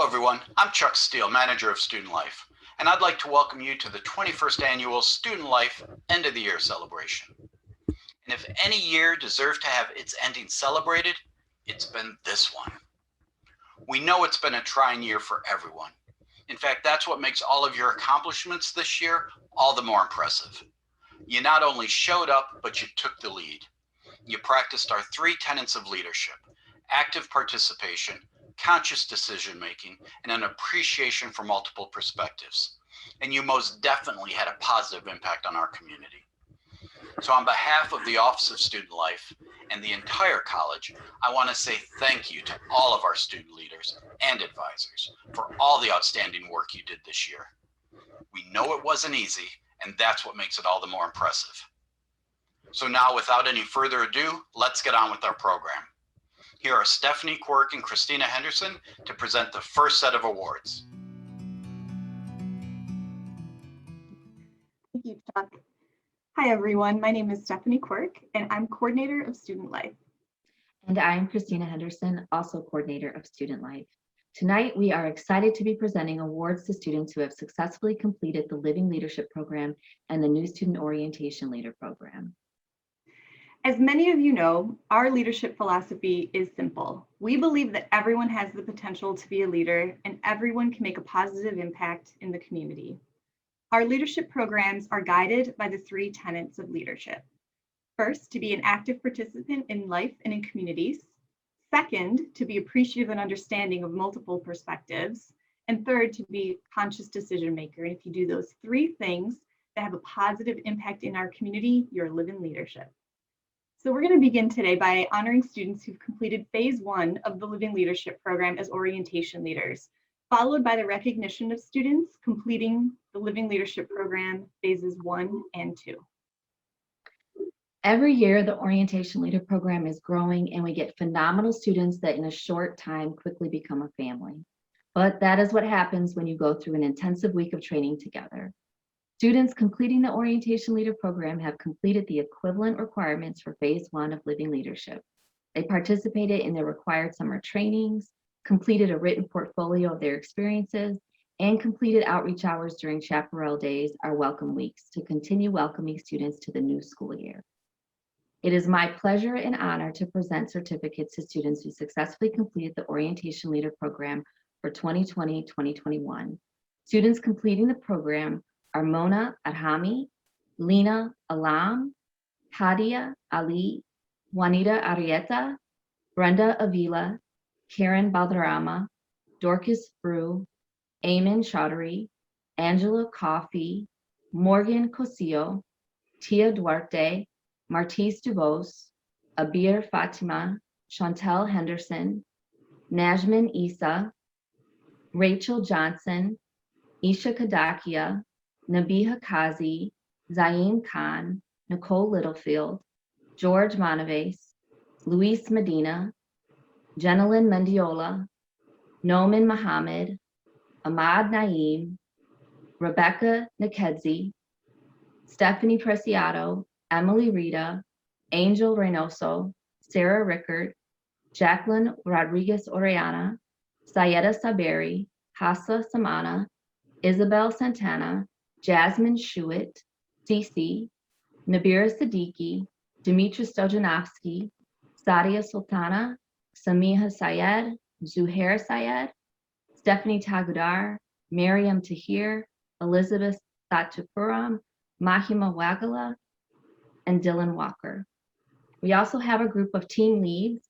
everyone, I'm Chuck Steele, Manager of Student Life, and I'd like to welcome you to the 21st Annual Student Life End of the Year Celebration. And if any year deserved to have its ending celebrated, it's been this one. We know it's been a trying year for everyone. In fact, that's what makes all of your accomplishments this year all the more impressive. You not only showed up, but you took the lead. You practiced our 3 tenets of leadership: active participation, conscious decision-making, and an appreciation for multiple perspectives. And you most definitely had a positive impact on our community. So on behalf of the Office of Student Life and the entire college, I want to say thank you to all of our student leaders and advisors for all the outstanding work you did this year. We know it wasn't easy, and that's what makes it all the more impressive. So now, without any further ado, let's get on with our program. Here are Stephanie Quirk and Christina Henderson to present the first set of awards. Thank you, Chuck. Hi, everyone. My name is Stephanie Quirk, and I'm Coordinator of Student Life. And I'm Christina Henderson, also Coordinator of Student Life. Tonight, we are excited to be presenting awards to students who have successfully completed the Living Leadership Program and the New Student Orientation Leader Program. As many of you know, our leadership philosophy is simple. We believe that everyone has the potential to be a leader and everyone can make a positive impact in the community. Our leadership programs are guided by the 3 tenets of leadership. First, to be an active participant in life and in communities. Second, to be appreciative and understanding of multiple perspectives. And third, to be a conscious decision maker. And if you do those 3 things that have a positive impact in our community, you're living leadership. So we're going to begin today by honoring students who've completed phase 1 of the Living Leadership Program as orientation leaders, followed by the recognition of students completing the Living Leadership Program phases 1 and 2. Every year, the Orientation Leader Program is growing and we get phenomenal students that in a short time quickly become a family. But that is what happens when you go through an intensive week of training together. Students completing the Orientation Leader Program have completed the equivalent requirements for phase 1 of Living Leadership. They participated in the required summer trainings, completed a written portfolio of their experiences, and completed outreach hours during Chaparral Days, our welcome weeks, to continue welcoming students to the new school year. It is my pleasure and honor to present certificates to students who successfully completed the Orientation Leader Program for 2020-2021. Students completing the program are Mona Adhami, Lena Alam, Hadia Ali, Juanita Arrieta, Brenda Avila, Karen Balderrama, Dorcas Brew, Eamon Chaudhary, Angela Coffey, Morgan Cosillo, Tia Duarte, Martise Dubose, Abir Fatima, Chantel Henderson, Najmin Isa, Rachel Johnson, Isha Kadakia, Nabiha Kazi, Zain Khan, Nicole Littlefield, George Monaves, Luis Medina, Jenilyn Mendiola, Noman Mohammed, Ahmad Naeem, Rebecca Nikedzi, Stephanie Preciado, Emily Rita, Angel Reynoso, Sarah Rickard, Jacqueline Rodriguez Orellana, Sayeda Saberi, Hassa Samana, Isabel Santana, Jasmine Shuit, Cece, Nabira Siddiqui, Dimitra Stojanovsky, Sadia Sultana, Samiha Syed, Zuhair Syed, Stephanie Tagudar, Mariam Tahir, Elizabeth Satupuram, Mahima Wagala, and Dylan Walker. We also have a group of team leads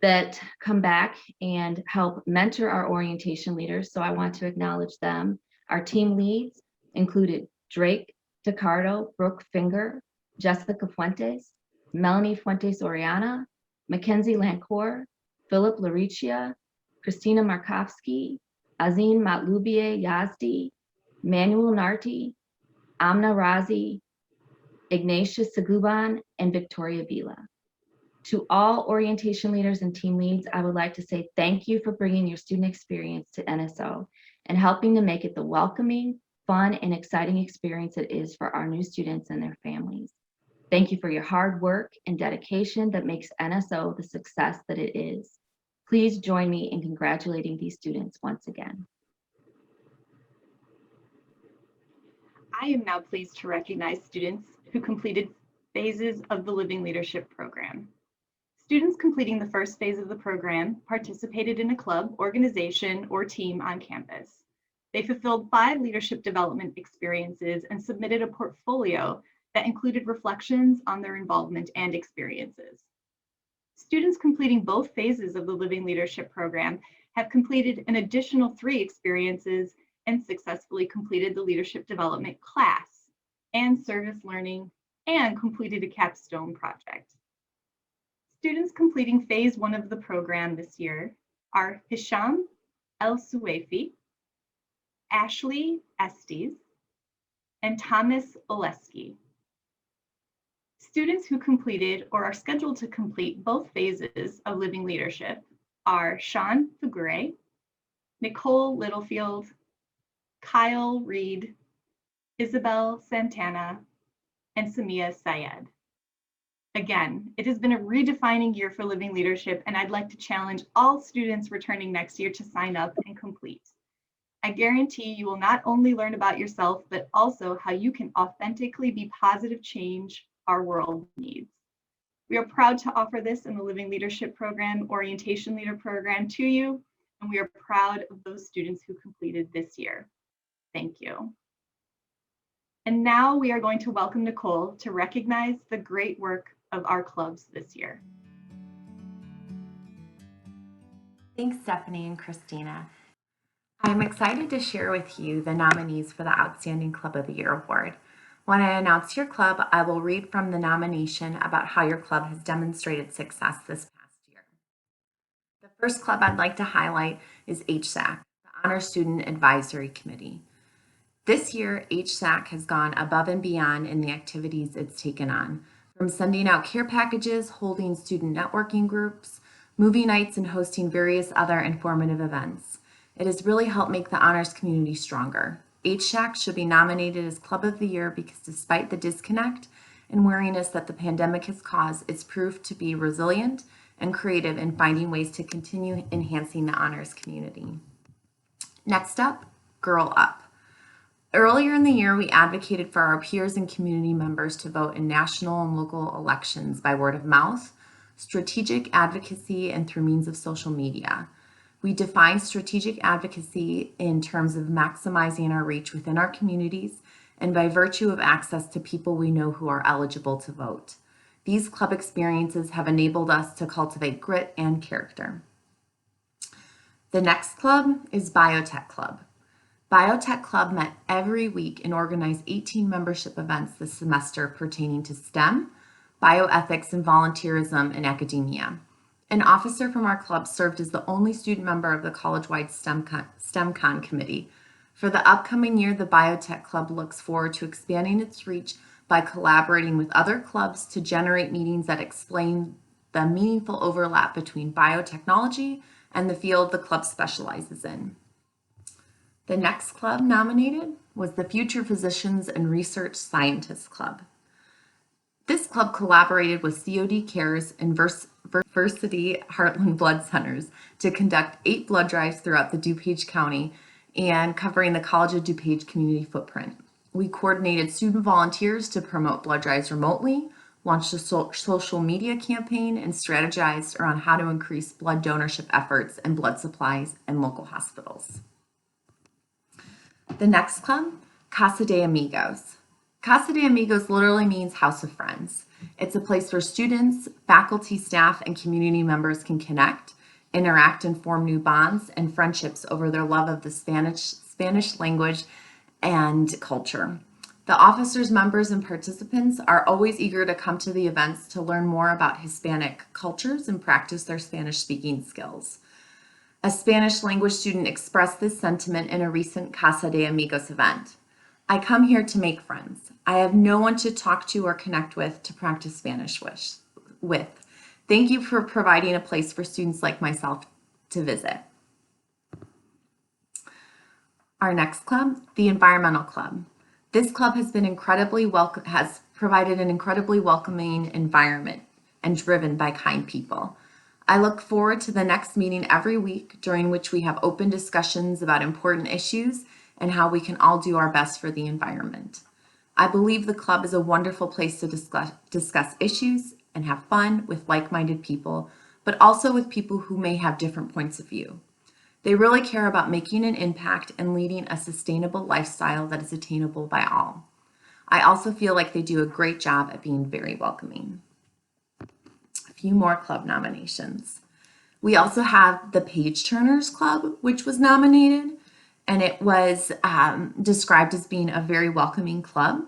that come back and help mentor our orientation leaders, so I want to acknowledge them. Our team leads included Drake DeCardo, Brooke Finger, Jessica Fuentes, Melanie Fuentes Oriana, Mackenzie Lancourt, Philip Laricia, Christina Markovsky, Azim Matlubie Yazdi, Manuel Narti, Amna Razi, Ignatius Saguban, and Victoria Vila. To all orientation leaders and team leads, I would like to say thank you for bringing your student experience to NSO and helping to make it the welcoming, fun, and exciting experience it is for our new students and their families. Thank you for your hard work and dedication that makes NSO the success that it is. Please join me in congratulating these students once again. I am now pleased to recognize students who completed phases of the Living Leadership Program. Students completing the first phase of the program participated in a club, organization, or team on campus. They fulfilled 5 leadership development experiences and submitted a portfolio that included reflections on their involvement and experiences. Students completing both phases of the Living Leadership Program have completed an additional 3 experiences and successfully completed the leadership development class and service learning and completed a capstone project. Students completing phase 1 of the program this year are Hisham El Suwaifi, Ashley Estes, and Thomas Oleski. Students who completed or are scheduled to complete both phases of Living Leadership are Sean Fugure, Nicole Littlefield, Kyle Reed, Isabel Santana, and Samia Syed. Again, it has been a redefining year for Living Leadership, and I'd like to challenge all students returning next year to sign up and complete. I guarantee you will not only learn about yourself, but also how you can authentically be positive change our world needs. We are proud to offer this in the Living Leadership Program, Orientation Leader Program to you, and we are proud of those students who completed this year. Thank you. And now we are going to welcome Nicole to recognize the great work of our clubs this year. Thanks, Stephanie and Christina. I'm excited to share with you the nominees for the Outstanding Club of the Year Award. When I announce your club, I will read from the nomination about how your club has demonstrated success this past year. The first club I'd like to highlight is HSAC, the Honor Student Advisory Committee. This year, HSAC has gone above and beyond in the activities it's taken on, from sending out care packages, holding student networking groups, movie nights, and hosting various other informative events. It has really helped make the honors community stronger. HSAC should be nominated as Club of the Year because despite the disconnect and weariness that the pandemic has caused, it's proved to be resilient and creative in finding ways to continue enhancing the honors community. Next up, Girl Up. Earlier in the year, we advocated for our peers and community members to vote in national and local elections by word of mouth, strategic advocacy, and through means of social media. We define strategic advocacy in terms of maximizing our reach within our communities and by virtue of access to people we know who are eligible to vote. These club experiences have enabled us to cultivate grit and character. The next club is Biotech Club. Biotech Club met every week and organized 18 membership events this semester pertaining to STEM, bioethics, and volunteerism in academia. An officer from our club served as the only student member of the college-wide STEMCon committee. For the upcoming year, the Biotech Club looks forward to expanding its reach by collaborating with other clubs to generate meetings that explain the meaningful overlap between biotechnology and the field the club specializes in. The next club nominated was the Future Physicians and Research Scientists Club. This club collaborated with COD Cares and Versity Heartland Blood Centers to conduct 8 blood drives throughout the DuPage County and covering the College of DuPage community footprint. We coordinated student volunteers to promote blood drives remotely, launched a social media campaign, and strategized around how to increase blood donorship efforts and blood supplies in local hospitals. The next club, Casa De Amigos. Casa De Amigos literally means house of friends. It's a place where students, faculty, staff, and community members can connect, interact, and form new bonds and friendships over their love of the Spanish language and culture. The officers, members, and participants are always eager to come to the events to learn more about Hispanic cultures and practice their Spanish speaking skills. A Spanish language student expressed this sentiment in a recent Casa de Amigos event. I come here to make friends. I have no one to talk to or connect with to practice Spanish with. Thank you for providing a place for students like myself to visit. Our next club, the Environmental Club. This club has provided an incredibly welcoming environment and driven by kind people. I look forward to the next meeting every week, during which we have open discussions about important issues and how we can all do our best for the environment. I believe the club is a wonderful place to discuss issues and have fun with like-minded people, but also with people who may have different points of view. They really care about making an impact and leading a sustainable lifestyle that is attainable by all. I also feel like they do a great job at being very welcoming. A few more club nominations. We also have the Page Turners Club, which was nominated, and it was described as being a very welcoming club.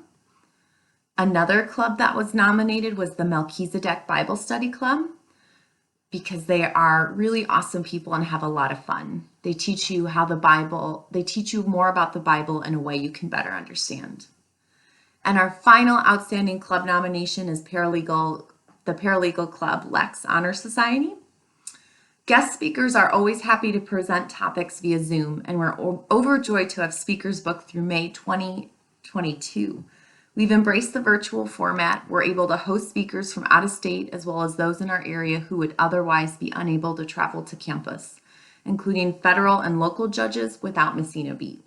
Another club that was nominated was the Melchizedek Bible Study Club, because they are really awesome people and have a lot of fun. They teach you more about the Bible in a way you can better understand. And our final outstanding club nomination is the Paralegal Club Lex Honor Society. Guest speakers are always happy to present topics via Zoom, and we're overjoyed to have speakers booked through May 2022. We've embraced the virtual format. We're able to host speakers from out of state, as well as those in our area who would otherwise be unable to travel to campus, including federal and local judges, without missing a beat.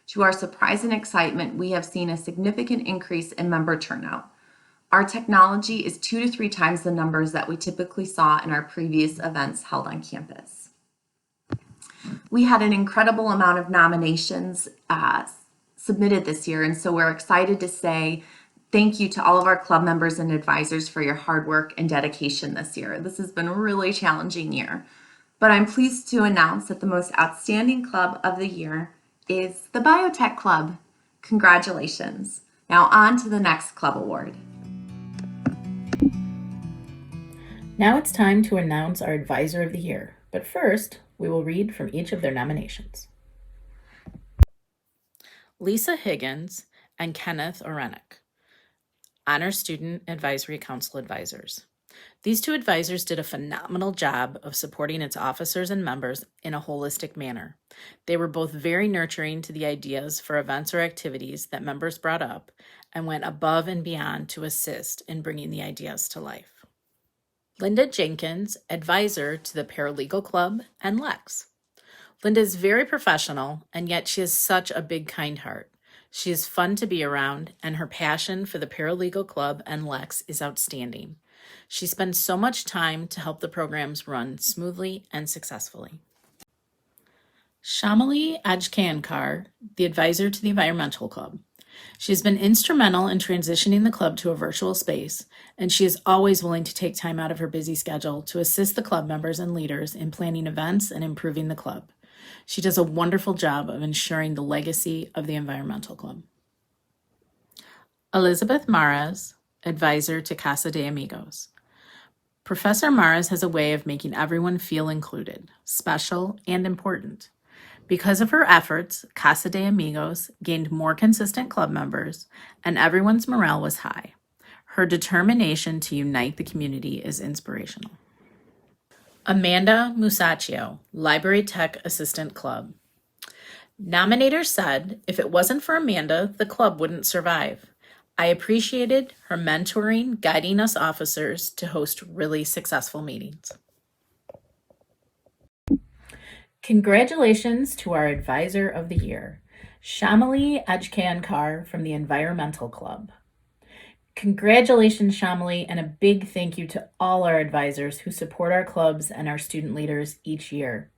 To our surprise and excitement, we have seen a significant increase in member turnout. Our technology is 2 to 3 times the numbers that we typically saw in our previous events held on campus. We had an incredible amount of nominations submitted this year, and so we're excited to say thank you to all of our club members and advisors for your hard work and dedication this year. This has been a really challenging year, but I'm pleased to announce that the most outstanding club of the year is the Biotech Club. Congratulations. Now on to the next club award. Now it's time to announce our Advisor of the Year, but first, we will read from each of their nominations. Lisa Higgins and Kenneth Orenek, Honor Student Advisory Council Advisors. These 2 advisors did a phenomenal job of supporting its officers and members in a holistic manner. They were both very nurturing to the ideas for events or activities that members brought up and went above and beyond to assist in bringing the ideas to life. Linda Jenkins, advisor to the Paralegal Club and Lex. Linda is very professional, and yet she has such a big, kind heart. She is fun to be around, and her passion for the Paralegal Club and Lex is outstanding. She spends so much time to help the programs run smoothly and successfully. Shamali Ajkankar, the advisor to the Environmental Club. She has been instrumental in transitioning the club to a virtual space, and she is always willing to take time out of her busy schedule to assist the club members and leaders in planning events and improving the club. She does a wonderful job of ensuring the legacy of the Environmental Club. Elizabeth Maras, advisor to Casa De Amigos. Professor Maras has a way of making everyone feel included, special, and important. Because of her efforts, Casa De Amigos gained more consistent club members, and everyone's morale was high. Her determination to unite the community is inspirational. Amanda Musacchio, Library Tech Assistant Club. Nominators said, if it wasn't for Amanda, the club wouldn't survive. I appreciated her mentoring, guiding us officers to host really successful meetings. Congratulations to our Advisor of the Year, Shamali Ajkankar from the Environmental Club. Congratulations, Shamali, and a big thank you to all our advisors who support our clubs and our student leaders each year.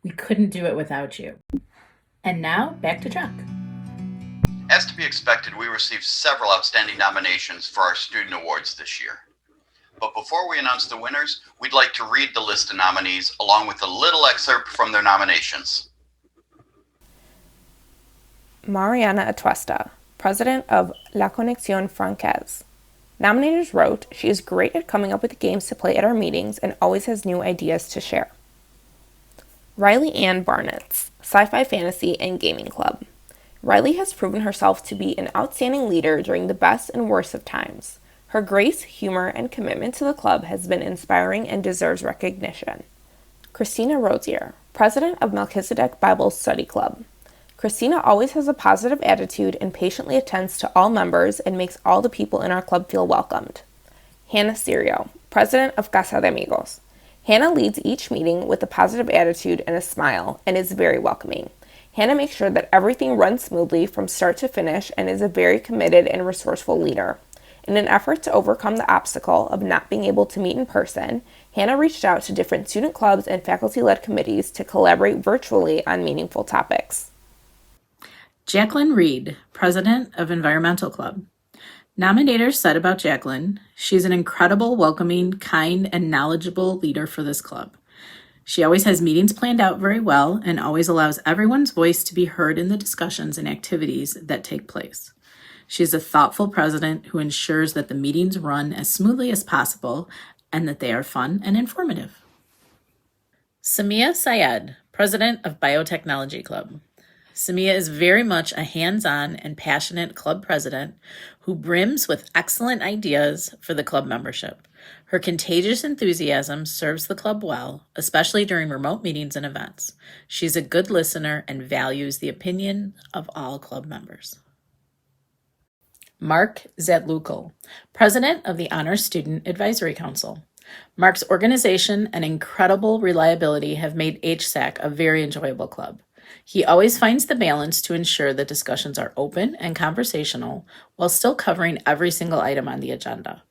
We couldn't do it without you. And now, back to Chuck. As to be expected, we received several outstanding nominations for our student awards this year. But before we announce the winners, we'd like to read the list of nominees along with a little excerpt from their nominations. Mariana Atuesta, president of La Conexión Francaise. Nominators wrote, she is great at coming up with games to play at our meetings and always has new ideas to share. Riley Ann Barnett's Sci-Fi Fantasy and Gaming Club. Riley has proven herself to be an outstanding leader during the best and worst of times. Her grace, humor, and commitment to the club has been inspiring and deserves recognition. Christina Rozier, president of Melchizedek Bible Study Club. Christina always has a positive attitude and patiently attends to all members and makes all the people in our club feel welcomed. Hannah Sirio, president of Casa De Amigos. Hannah leads each meeting with a positive attitude and a smile and is very welcoming. Hannah makes sure that everything runs smoothly from start to finish and is a very committed and resourceful leader. In an effort to overcome the obstacle of not being able to meet in person, Hannah reached out to different student clubs and faculty-led committees to collaborate virtually on meaningful topics. Jacqueline Reed, President of Environmental Club. Nominators said about Jacqueline, she's an incredible, welcoming, kind, and knowledgeable leader for this club. She always has meetings planned out very well and always allows everyone's voice to be heard in the discussions and activities that take place. She's a thoughtful president who ensures that the meetings run as smoothly as possible and that they are fun and informative. Samia Syed, President of Biotechnology Club. Samia is very much a hands-on and passionate club president who brims with excellent ideas for the club membership. Her contagious enthusiasm serves the club well, especially during remote meetings and events. She's a good listener and values the opinion of all club members. Mark Zedlukel, President of the Honor Student Advisory Council. Mark's organization and incredible reliability have made HSAC a very enjoyable club. He always finds the balance to ensure that discussions are open and conversational while still covering every single item on the agenda.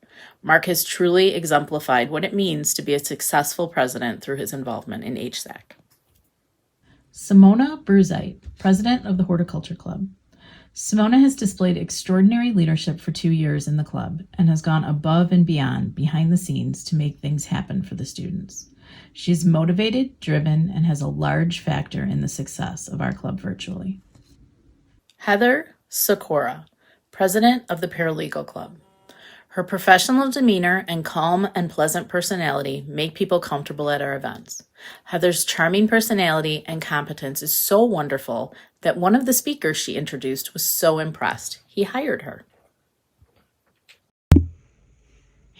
Mark has truly exemplified what it means to be a successful president through his involvement in HSAC. Simona Bruzite, President of the Horticulture Club. Simona has displayed extraordinary leadership for 2 years in the club and has gone above and beyond behind the scenes to make things happen for the students. She's motivated, driven, and has a large factor in the success of our club virtually. Heather Sikora, President of the Paralegal Club. Her professional demeanor and calm and pleasant personality make people comfortable at our events. Heather's charming personality and competence is so wonderful that one of the speakers she introduced was so impressed, he hired her.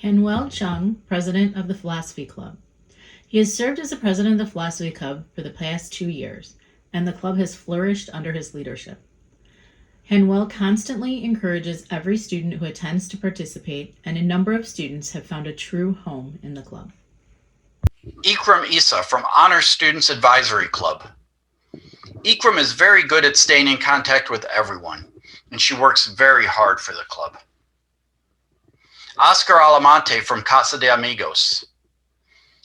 Hanwell Chung, President of the Philosophy Club. He has served as the president of the Philosophy Club for the past 2 years, and the club has flourished under his leadership. Hanwell constantly encourages every student who attends to participate, and a number of students have found a true home in the club. Ikram Isa from Honor Students Advisory Club. Ikram is very good at staying in contact with everyone, and she works very hard for the club. Oscar Alamante from Casa De Amigos.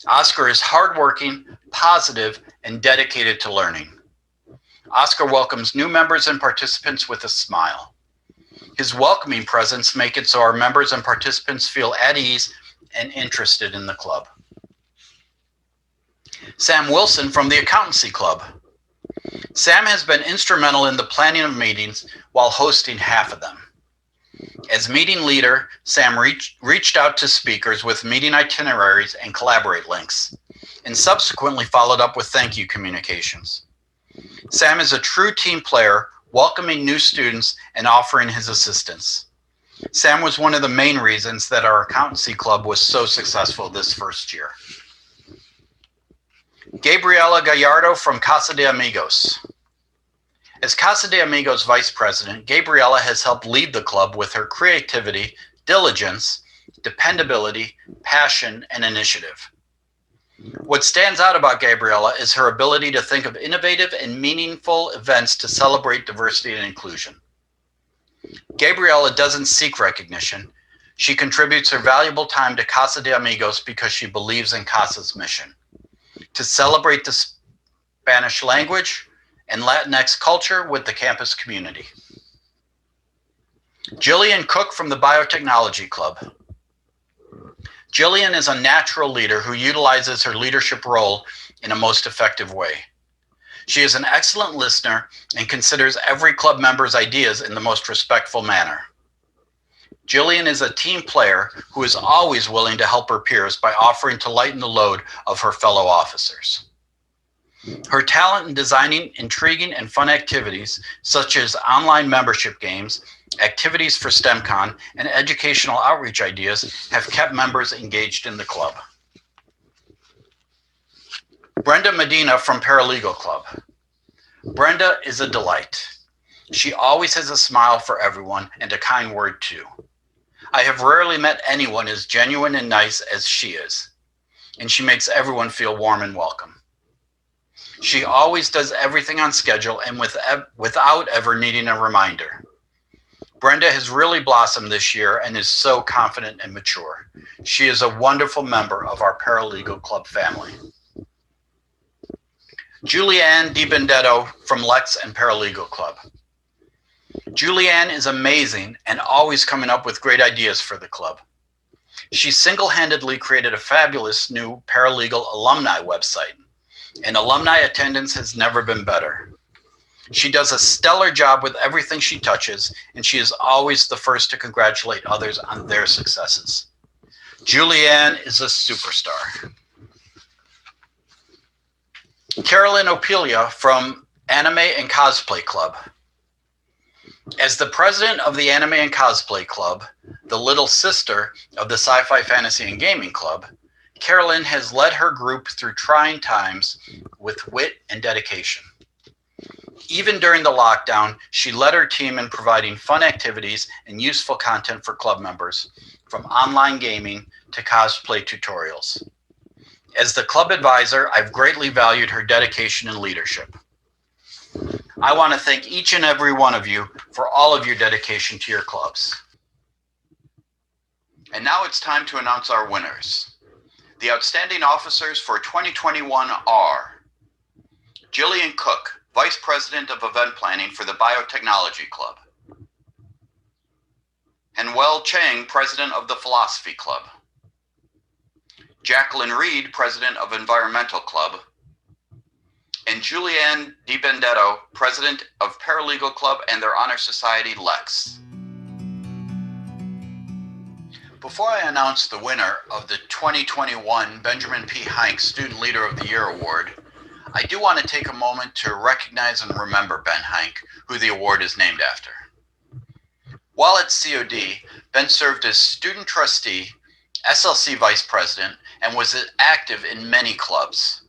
Oscar is hardworking, positive, and dedicated to learning. Oscar welcomes new members and participants with a smile. His welcoming presence makes it so our members and participants feel at ease and interested in the club. Sam Wilson from the Accountancy Club. Sam has been instrumental in the planning of meetings while hosting half of them. As meeting leader, Sam reached out to speakers with meeting itineraries and collaborate links, and subsequently followed up with thank you communications. Sam is a true team player, welcoming new students and offering his assistance. Sam was one of the main reasons that our accountancy club was so successful this first year. Gabriella Gallardo from Casa De Amigos. As Casa De Amigos Vice President, Gabriella has helped lead the club with her creativity, diligence, dependability, passion, and initiative. What stands out about Gabriella is her ability to think of innovative and meaningful events to celebrate diversity and inclusion. Gabriella doesn't seek recognition. She contributes her valuable time to Casa De Amigos because she believes in Casa's mission to celebrate the Spanish language and Latinx culture with the campus community. Jillian Cook from the Biotechnology Club. Jillian is a natural leader who utilizes her leadership role in a most effective way. She is an excellent listener and considers every club member's ideas in the most respectful manner. Jillian is a team player who is always willing to help her peers by offering to lighten the load of her fellow officers. Her talent in designing intriguing and fun activities, such as online membership games, activities for STEMCon, and educational outreach ideas, have kept members engaged in the club. Brenda Medina from Paralegal Club. Brenda is a delight. She always has a smile for everyone and a kind word too. I have rarely met anyone as genuine and nice as she is. and she makes everyone feel warm and welcome. She always does everything on schedule and without ever needing a reminder. Brenda has really blossomed this year and is so confident and mature. She is a wonderful member of our paralegal club family. Julianne DiBendetto from Lex and Paralegal Club. Julianne is amazing and always coming up with great ideas for the club. She single-handedly created a fabulous new paralegal alumni website, and alumni attendance has never been better. She does a stellar job with everything she touches, and she is always the first to congratulate others on their successes. Julianne is a superstar. Carolyn Oppelia from Anime and Cosplay Club. As the president of the Anime and Cosplay Club, the little sister of the Sci-Fi Fantasy and Gaming Club, Carolyn has led her group through trying times with wit and dedication. Even during the lockdown, she led her team in providing fun activities and useful content for club members, from online gaming to cosplay tutorials. As the club advisor, I've greatly valued her dedication and leadership. I want to thank each and every one of you for all of your dedication to your clubs. And now it's time to announce our winners. The outstanding officers for 2021 are Jillian Cook, Vice President of Event Planning for the Biotechnology Club. Henwell Chang, President of the Philosophy Club. Jacqueline Reed, President of Environmental Club. And Julianne DiBendetto, President of Paralegal Club and their Honor Society, Lex. Before I announce the winner of the 2021 Benjamin P. Heinck Student Leader of the Year Award, I do want to take a moment to recognize and remember Ben Heinck, who the award is named after. While at COD, Ben served as student trustee, SLC vice president, and was active in many clubs.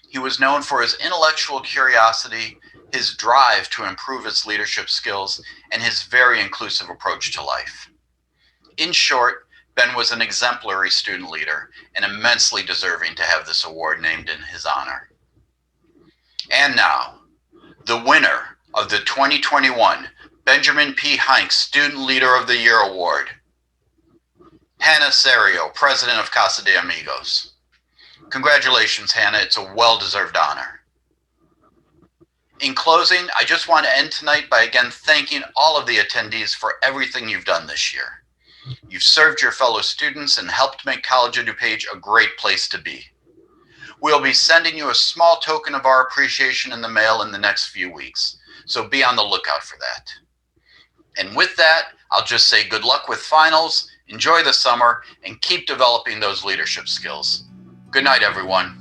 He was known for his intellectual curiosity, his drive to improve his leadership skills, and his very inclusive approach to life. In short, Ben was an exemplary student leader and immensely deserving to have this award named in his honor. And now, the winner of the 2021 Benjamin P. Heinck Student Leader of the Year Award, Hannah Serio, President of Casa De Amigos. Congratulations, Hannah. It's a well-deserved honor. In closing, I just want to end tonight by again thanking all of the attendees for everything you've done this year. You've served your fellow students and helped make College of DuPage a great place to be. We'll be sending you a small token of our appreciation in the mail in the next few weeks, so be on the lookout for that. And with that, I'll just say good luck with finals, enjoy the summer, and keep developing those leadership skills. Good night, everyone.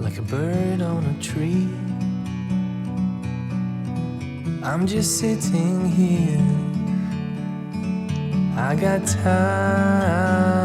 Like a bird on a tree, I'm just sitting here. I got time